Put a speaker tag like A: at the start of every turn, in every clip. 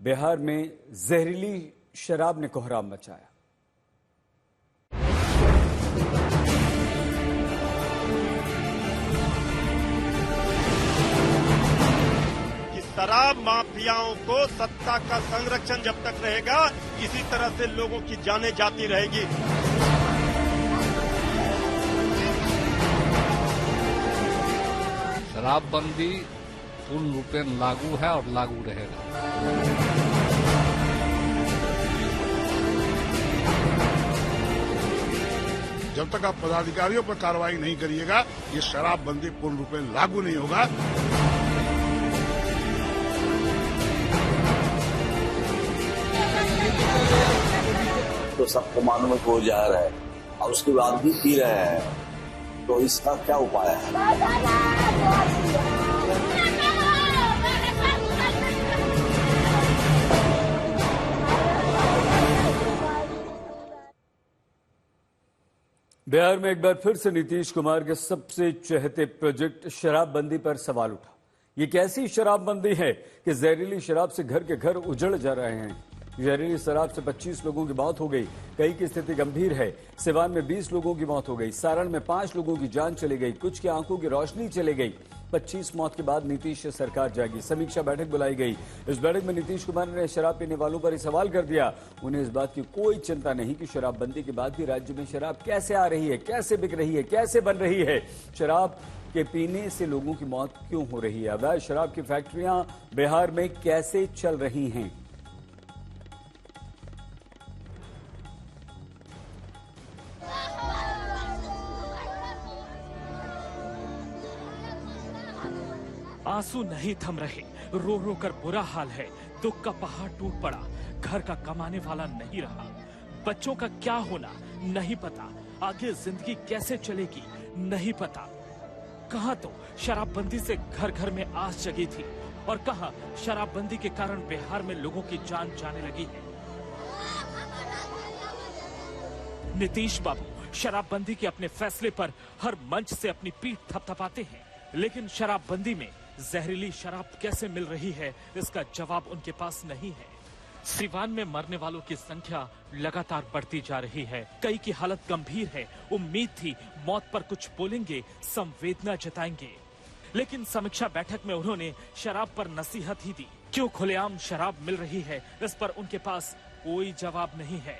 A: बिहार में जहरीली शराब ने कोहराम मचाया।
B: शराब माफियाओं को सत्ता का संरक्षण जब तक रहेगा, इसी तरह से लोगों की जानें जाती रहेगी।
C: शराबबंदी पूर्ण रूपेण लागू है और लागू रहेगा।
D: जब तक आप पदाधिकारियों पर कार्रवाई नहीं करिएगा, ये शराबबंदी पूर्ण रूपेण लागू नहीं होगा।
E: तो सबको मालूम है कि वो जहर है और उसके बाद भी पी रहे हैं, तो इसका क्या उपाय है?
A: बिहार में एक बार फिर से नीतीश कुमार के सबसे चहेते प्रोजेक्ट शराबबंदी पर सवाल उठा। ये कैसी शराबबंदी है कि जहरीली शराब से घर के घर उजड़ जा रहे हैं। जहरीली शराब से 25 लोगों की मौत हो गई, कई की स्थिति गंभीर है। सिवान में 20 लोगों की मौत हो गई, सारण में 5 लोगों की जान चली गई, कुछ की आंखों की रोशनी चली गई। 25 मौत के बाद नीतीश सरकार जागी, समीक्षा बैठक बुलाई गई। इस बैठक में नीतीश कुमार ने शराब पीने वालों पर ही सवाल कर दिया। उन्हें इस बात की कोई चिंता नहीं कि शराबबंदी के बाद भी राज्य में शराब कैसे आ रही है, कैसे बिक रही है, कैसे बन रही है। शराब के पीने से लोगों की मौत क्यों हो रही है। अवैध शराब की फैक्ट्रियां बिहार में कैसे चल रही हैं।
F: आंसू नहीं थम रहे, रो रो कर बुरा हाल है। दुख का पहाड़ टूट पड़ा, घर का कमाने वाला नहीं रहा। बच्चों का क्या होना नहीं पता, आगे जिंदगी कैसे चलेगी नहीं पता। कहां तो शराबबंदी से घर घर में आस जगी थी और कहां शराबबंदी के कारण बिहार में लोगों की जान जाने लगी है। नीतीश बाबू शराबबंदी के अपने फैसले पर हर मंच से अपनी पीठ थपथपाते हैं, लेकिन शराबबंदी में जहरीली शराब कैसे मिल रही है, इसका जवाब उनके पास नहीं है। सिवान में मरने वालों की संख्या लगातार बढ़ती जा रही है, कई की हालत गंभीर है। उम्मीद थी मौत पर कुछ बोलेंगे, संवेदना जताएंगे, लेकिन समीक्षा बैठक में उन्होंने शराब पर नसीहत ही दी। क्यों खुलेआम शराब मिल रही है, इस पर उनके पास कोई जवाब नहीं है।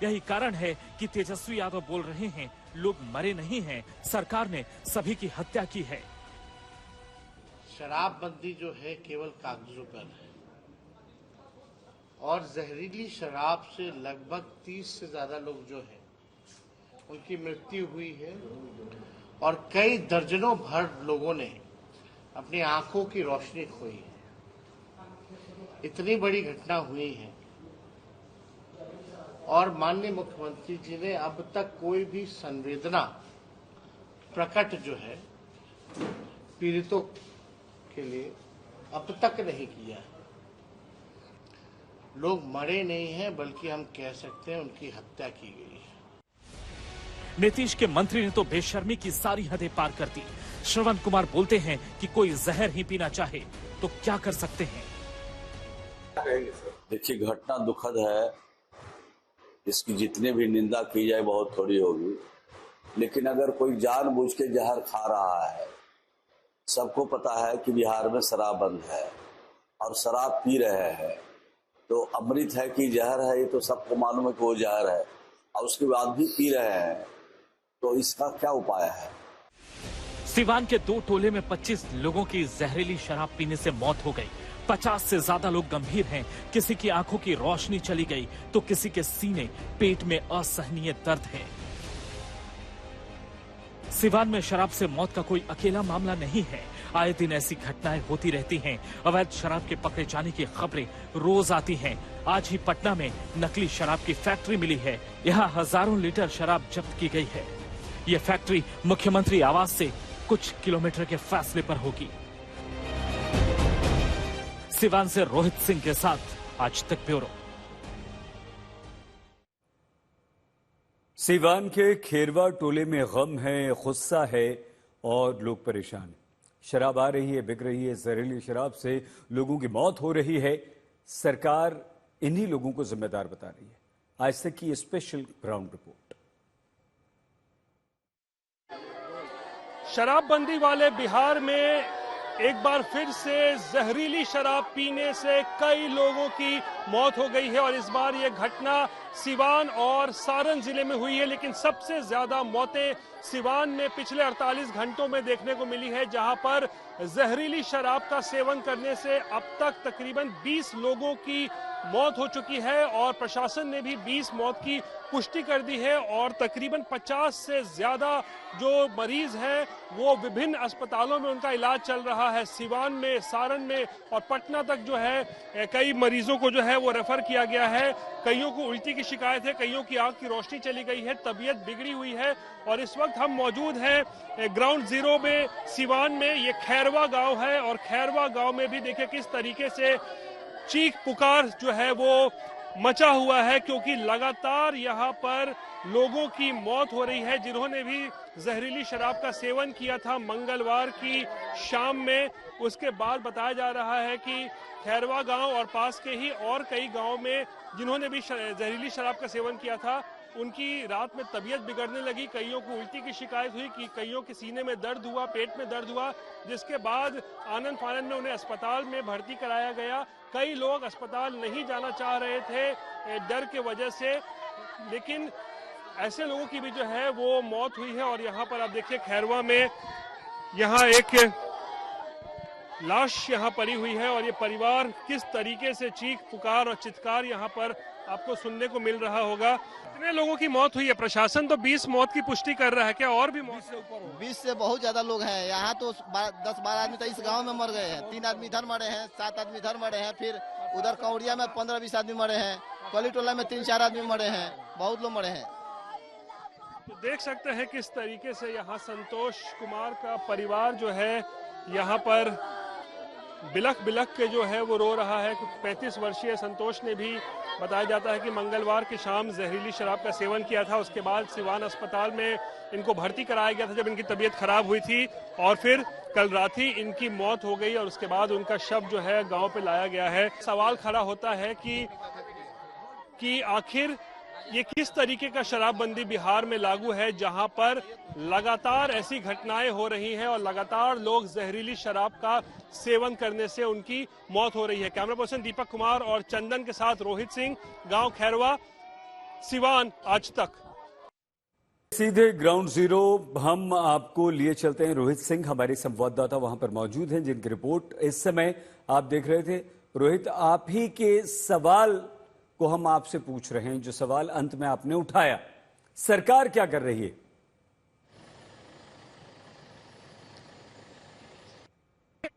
F: यही कारण है कि तेजस्वी यादव बोल रहे हैं, लोग मरे नहीं हैं, सरकार ने सभी की हत्या की है।
G: शराबबंदी जो है केवल कागजों पर है और जहरीली शराब से लगभग 30 से ज्यादा लोग जो हैं उनकी मृत्यु हुई है और कई दर्जनों भर लोगों ने अपनी आंखों की रोशनी खोई है। इतनी बड़ी घटना हुई है और माननीय मुख्यमंत्री जी ने अब तक कोई भी संवेदना प्रकट जो है पीड़ितों के लिए अब तक नहीं किया। लोग मरे नहीं हैं, बल्कि हम कह सकते हैं उनकी हत्या की गई है।
F: नीतीश के मंत्री ने तो बेशर्मी की सारी हदें पार कर दी। श्रवण कुमार बोलते हैं कि कोई जहर ही पीना चाहे तो क्या कर सकते हैं।
E: देखिए, घटना दुखद है, इसकी जितने भी निंदा की जाए बहुत थोड़ी होगी। लेकिन अगर कोई जानबूझ के जहर खा रहा है, सबको पता है कि बिहार में शराब बंद है और शराब पी रहे हैं, तो अमृत है कि जहर है, ये तो सबको मालूम है कि वो जहर है और उसके बाद भी पी रहे हैं, तो इसका क्या उपाय है।
F: सिवान के 2 टोले में 25 लोगों की जहरीली शराब पीने से मौत हो गई। 50 से ज्यादा लोग गंभीर हैं, किसी की आंखों की रोशनी चली गई तो किसी के सीने पेट में असहनीय दर्द है। सिवान में शराब से मौत का कोई अकेला मामला नहीं है, आए दिन ऐसी घटनाएं होती रहती हैं। अवैध शराब के पकड़े जाने की खबरें रोज आती हैं। आज ही पटना में नकली शराब की फैक्ट्री मिली है, यहाँ हजारों लीटर शराब जब्त की गई है। ये फैक्ट्री मुख्यमंत्री आवास से कुछ किलोमीटर के फासले पर होगी। सिवान से रोहित सिंह के साथ आज तक ब्यूरो।
A: सिवान के खेरवा टोले में गम है, गुस्सा है और लोग परेशान। शराब आ रही है, बिक रही है, जहरीली शराब से लोगों की मौत हो रही है। सरकार इन्हीं लोगों को जिम्मेदार बता रही है। आज तक की स्पेशल ग्राउंड रिपोर्ट।
H: शराबबंदी वाले बिहार में एक बार फिर से जहरीली शराब पीने से कई लोगों की मौत हो गई है और इस बार ये घटना सिवान और सारण जिले में हुई है। लेकिन सबसे ज्यादा मौतें सिवान में पिछले 48 घंटों में देखने को मिली है, जहां पर जहरीली शराब का सेवन करने से अब तक तकरीबन 20 लोगों की मौत हो चुकी है और प्रशासन ने भी 20 मौत की पुष्टि कर दी है और तकरीबन 50 से ज्यादा जो मरीज हैं वो विभिन्न अस्पतालों में उनका इलाज चल रहा है। सिवान में, सारण में और पटना तक जो है कई मरीजों को जो है वो रेफर किया गया है। कईयों को उल्टी की शिकायत है, कईयों की आंख की रोशनी चली गई है, तबीयत बिगड़ी हुई है और इस वक्त हम मौजूद हैं ग्राउंड जीरो में सिवान में। ये खैरवा गांव है और खैरवा गांव में भी देखिए किस तरीके से चीख पुकार जो है वो मचा हुआ है, क्योंकि लगातार यहाँ पर लोगों की मौत हो रही है जिन्होंने भी जहरीली शराब का सेवन किया था मंगलवार की शाम में। उसके बाद बताया जा रहा है कि खैरवा गांव और पास के ही और कई गांव में जिन्होंने भी जहरीली शराब का सेवन किया था उनकी रात में तबीयत बिगड़ने लगी। कईयों को उल्टी की शिकायत हुई कि कईयों के सीने में दर्द हुआ, पेट में दर्द हुआ, जिसके बाद आनन फानन में उन्हें अस्पताल में भर्ती कराया गया। कई लोग अस्पताल नहीं जाना चाह रहे थे डर के वजह से, लेकिन ऐसे लोगों की भी जो है वो मौत हुई है। और यहाँ पर आप देखिए खैरवा में यहाँ एक लाश यहाँ पड़ी हुई है और ये परिवार किस तरीके से चीख पुकार और चित्कार यहाँ पर आपको सुनने को मिल रहा होगा। कितने लोगों की मौत हुई है? प्रशासन तो 20 मौत की पुष्टि कर रहा है, क्या और भी मौत से ऊपर?
I: 20 से बहुत ज्यादा लोग हैं यहाँ तो 10-12 आदमी तो इस गांव में मर गए हैं। 3 आदमी इधर मरे हैं, 7 आदमी इधर मरे हैं, फिर उधर कौड़िया में 15-20 आदमी मरे हैं, कलीटोला में 3-4 आदमी मरे हैं, बहुत लोग मरे हैं।
H: तो देख सकते हैं किस तरीके से यहाँ संतोष कुमार का परिवार जो है यहाँ पर बिलख बिलख के जो है वो रो रहा है। 35 वर्षीय संतोष ने भी बताया जाता है कि मंगलवार की शाम जहरीली शराब का सेवन किया था। उसके बाद सिवान अस्पताल में इनको भर्ती कराया गया था जब इनकी तबीयत खराब हुई थी और फिर कल रात ही इनकी मौत हो गई और उसके बाद उनका शव जो है गांव पे लाया गया है। सवाल खड़ा होता है कि आखिर ये किस तरीके का शराबबंदी बिहार में लागू है, जहां पर लगातार ऐसी घटनाएं हो रही हैं और लगातार लोग जहरीली शराब का सेवन करने से उनकी मौत हो रही है। कैमरा पर्सन दीपक कुमार और चंदन के साथ रोहित सिंह, गांव खैरवा, सिवान, आज तक।
A: सीधे ग्राउंड जीरो हम आपको लिए चलते हैं। रोहित सिंह हमारे संवाददाता वहां पर मौजूद हैं, जिनकी रिपोर्ट इस समय आप देख रहे थे। रोहित, आप ही के सवाल को हम आपसे पूछ रहे हैं, जो सवाल अंत में आपने उठाया, सरकार क्या कर रही है?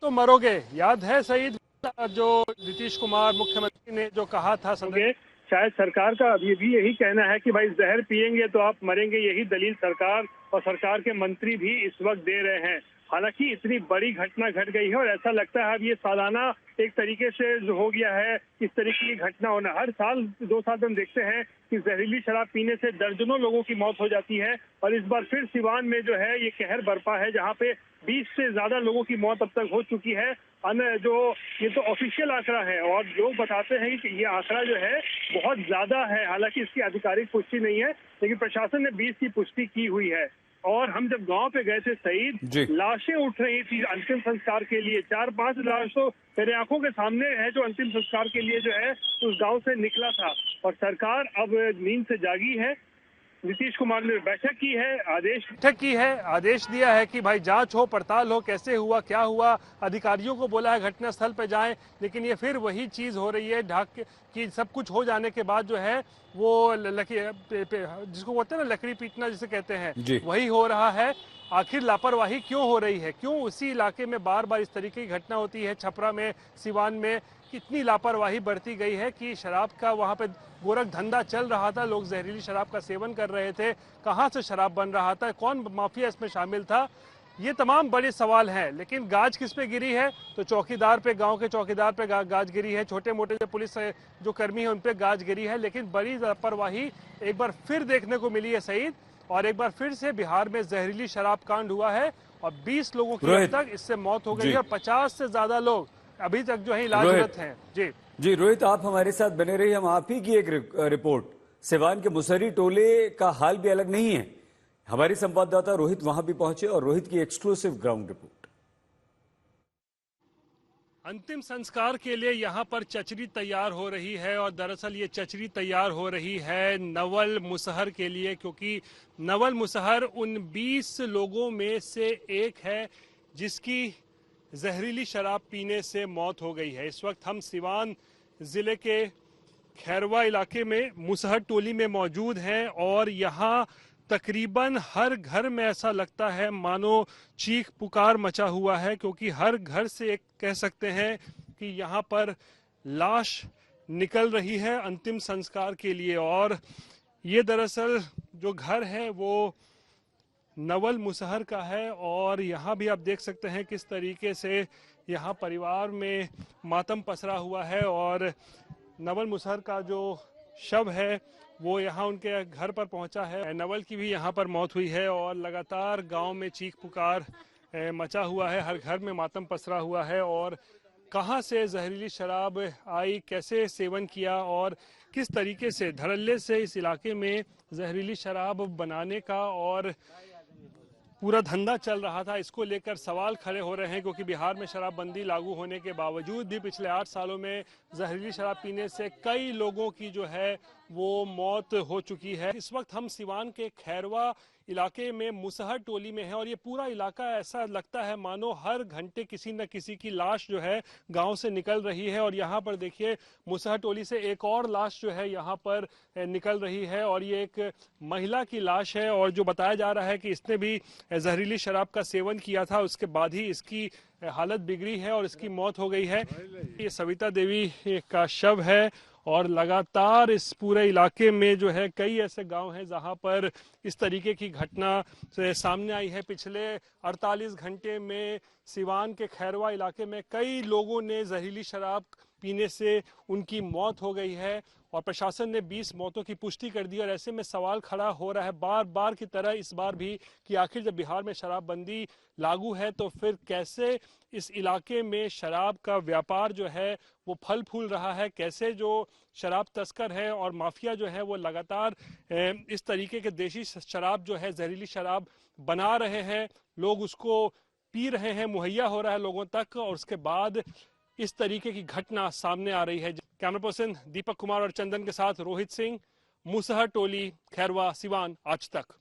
H: तो मरोगे, याद है सईद जो नीतीश कुमार मुख्यमंत्री ने जो कहा था,
J: शायद सरकार का अभी भी यही कहना है कि भाई जहर पिएंगे तो आप मरेंगे। यही दलील सरकार और सरकार के मंत्री भी इस वक्त दे रहे हैं। हालांकि इतनी बड़ी घटना घट गई है और ऐसा लगता है अब ये सालाना एक तरीके से जो हो गया है इस तरीके की घटना होना। हर साल 2 साल हम देखते हैं कि जहरीली शराब पीने से दर्जनों लोगों की मौत हो जाती है और इस बार फिर सिवान में जो है ये कहर बरपा है, जहां पे 20 से ज्यादा लोगों की मौत अब तक हो चुकी है। जो ये तो ऑफिशियल आंकड़ा है और लोग बताते हैं कि ये आंकड़ा जो है बहुत ज्यादा है। हालांकि इसकी आधिकारिक पुष्टि नहीं है, लेकिन प्रशासन ने 20 की पुष्टि की हुई है। और हम जब गांव पे गए थे सईद, लाशें उठ रही थी अंतिम संस्कार के लिए। 4-5 लाश तो मेरे आंखों के सामने है जो अंतिम संस्कार के लिए जो है उस गांव से निकला था। और सरकार अब नींद से जागी है। नीतीश कुमार ने बैठक की है,
H: आदेश दिया है कि भाई जांच हो, पड़ताल हो, कैसे हुआ, क्या हुआ। अधिकारियों को बोला है घटनास्थल पे जाएं, लेकिन ये फिर वही चीज हो रही है ढाक कि सब कुछ हो जाने के बाद जो है वो जिसको बोलते हैं ना लकड़ी पीटना जिसे कहते हैं, वही हो रहा है। आखिर लापरवाही क्यों हो रही है? क्यों उसी इलाके में बार बार इस तरीके की घटना होती है? छपरा में, सिवान में कितनी लापरवाही बरती गई है कि शराब का वहां पे गोरख धंधा चल रहा था, लोग जहरीली शराब का सेवन कर रहे थे। कहां से शराब बन रहा था, कौन माफिया इसमें शामिल था? ये तमाम बड़े सवाल हैं। लेकिन गाज किस पे गिरी है? तो चौकीदार पे, गांव के चौकीदार पे गाज गिरी है, छोटे मोटे जो पुलिस जो कर्मी है उन पे गाज गिरी है। लेकिन बड़ी लापरवाही एक बार फिर देखने को मिली है सईद, और एक बार फिर से बिहार में जहरीली शराब कांड हुआ है और 20 लोगों की अब तक इससे मौत हो गई है और 50 से ज्यादा लोग अभी तक जो है इलाजरत हैं। जी
A: जी रोहित, आप हमारे साथ बने रहिए। हम आप ही की एक रिपोर्ट, सिवान के मुसहरी टोले का हाल भी अलग नहीं है। हमारे संवाददाता रोहित वहां भी पहुंचे और रोहित की एक्सक्लूसिव ग्राउंड रिपोर्ट।
H: अंतिम संस्कार के लिए यहाँ पर चचरी तैयार हो रही है और दरअसल ये चचरी तैयार हो रही है नवल मुसहर के लिए, क्योंकि नवल मुसहर उन 20 लोगों में से एक है जिसकी जहरीली शराब पीने से मौत हो गई है। इस वक्त हम सिवान जिले के खैरवा इलाके में मुसहर टोली में मौजूद हैं और यहाँ तकरीबन हर घर में ऐसा लगता है मानो चीख पुकार मचा हुआ है, क्योंकि हर घर से एक कह सकते हैं कि यहाँ पर लाश निकल रही है अंतिम संस्कार के लिए। और ये दरअसल जो घर है वो नवल मुसहर का है और यहाँ भी आप देख सकते हैं किस तरीके से यहाँ परिवार में मातम पसरा हुआ है और नवल मुसहर का जो शव है वो यहाँ उनके घर पर पहुंचा है। नवल की भी यहाँ पर मौत हुई है और लगातार गांव में चीख पुकार मचा हुआ है, हर घर में मातम पसरा हुआ है। और कहां से जहरीली शराब आई, कैसे सेवन किया और किस तरीके से धड़ल्ले से इस इलाके में जहरीली शराब बनाने का और पूरा धंधा चल रहा था, इसको लेकर सवाल खड़े हो रहे हैं। क्योंकि बिहार में शराबबंदी लागू होने के बावजूद भी पिछले 8 सालों में जहरीली शराब पीने से कई लोगों की जो है वो मौत हो चुकी है। इस वक्त हम सिवान के खैरवा इलाके में मुसहर टोली में है और ये पूरा इलाका ऐसा लगता है मानो हर घंटे किसी न किसी की लाश जो है गांव से निकल रही है। और यहाँ पर देखिए मुसहर टोली से एक और लाश जो है यहाँ पर निकल रही है और ये एक महिला की लाश है और जो बताया जा रहा है कि इसने भी जहरीली शराब का सेवन किया था, उसके बाद ही इसकी हालत बिगड़ी है और इसकी मौत हो गई है। ये सविता देवी का शव है और लगातार इस पूरे इलाके में जो है कई ऐसे गांव हैं जहां पर इस तरीके की घटना सामने आई है। पिछले 48 घंटे में सिवान के खैरवा इलाके में कई लोगों ने जहरीली शराब पीने से उनकी मौत हो गई है और प्रशासन ने 20 मौतों की पुष्टि कर दी। और ऐसे में सवाल खड़ा हो रहा है बार बार की तरह इस बार भी कि आखिर जब बिहार में शराबबंदी लागू है तो फिर कैसे इस इलाके में शराब का व्यापार जो है वो फल फूल रहा है, कैसे जो शराब तस्कर है और माफिया जो है वो लगातार इस तरीके के देशी शराब जो है जहरीली शराब बना रहे हैं, लोग उसको पी रहे हैं, मुहैया हो रहा है लोगों तक और उसके बाद इस तरीके की घटना सामने आ रही है। कैमरा पर्सन दीपक कुमार और चंदन के साथ रोहित सिंह, मुसहर टोली, खैरवा, सिवान, आज तक।